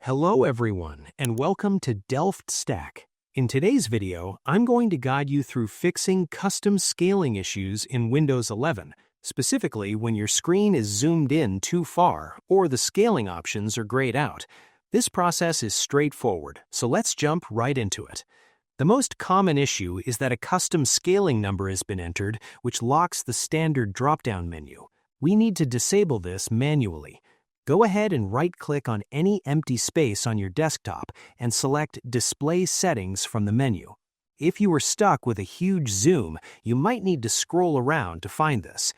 Hello everyone, and welcome to DelftStack. In today's video, I'm going to guide you through fixing custom scaling issues in Windows 11, specifically when your screen is zoomed in too far or the scaling options are grayed out. This process is straightforward, so let's jump right into it. The most common issue is that a custom scaling number has been entered, which locks the standard drop-down menu. We need to disable this manually. Go ahead and right-click on any empty space on your desktop and select Display Settings from the menu. If you are stuck with a huge zoom, you might need to scroll around to find this.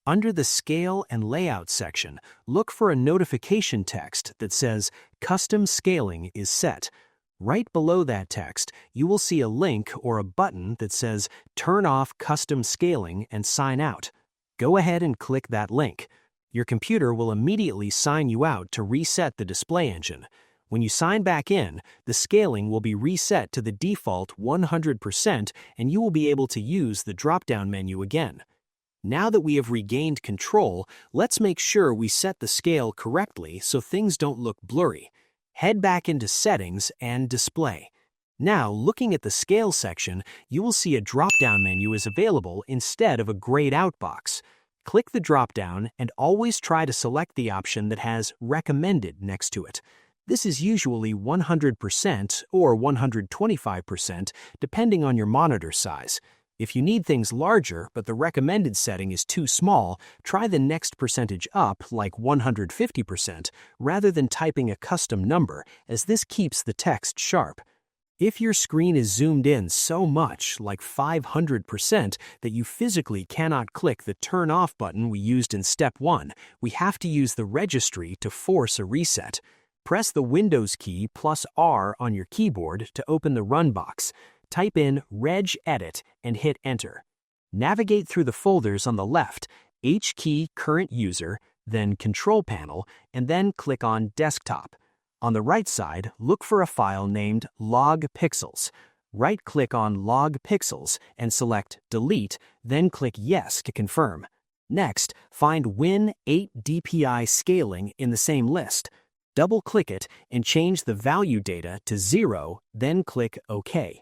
Under the Scale and Layout section, look for a notification text that says Custom Scaling is set. Right below that text, you will see a link or a button that says Turn off Custom Scaling and Sign out. Go ahead and click that link. Your computer will immediately sign you out to reset the display engine. When you sign back in, the scaling will be reset to the default 100% and you will be able to use the drop-down menu again. Now that we have regained control, let's make sure we set the scale correctly so things don't look blurry. Head back into Settings and Display. Now, looking at the Scale section, you will see a drop-down menu is available instead of a grayed out box. Click the drop-down and always try to select the option that has Recommended next to it. This is usually 100% or 125% depending on your monitor size. If you need things larger but the recommended setting is too small, try the next percentage up like 150% rather than typing a custom number, as this keeps the text sharp. If your screen is zoomed in so much, like 500%, that you physically cannot click the Turn Off button we used in Step 1, we have to use the registry to force a reset. Press the Windows key plus R on your keyboard to open the Run box. Type in Regedit and hit Enter. Navigate through the folders on the left, H key Current User, then Control Panel, and then click on Desktop. On the right side, look for a file named LogPixels. Right-click on LogPixels and select Delete, then click Yes to confirm. Next, find Win8DPI Scaling in the same list. Double-click it and change the value data to 0, then click OK.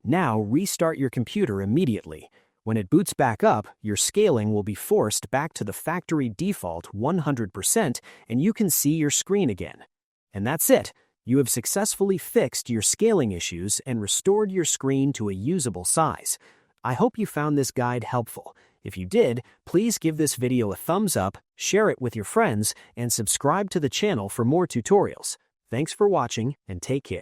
Now restart your computer immediately. When it boots back up, your scaling will be forced back to the factory default 100% and you can see your screen again. And that's it. You have successfully fixed your scaling issues and restored your screen to a usable size. I hope you found this guide helpful. If you did, please give this video a thumbs up, share it with your friends, and subscribe to the channel for more tutorials. Thanks for watching and take care.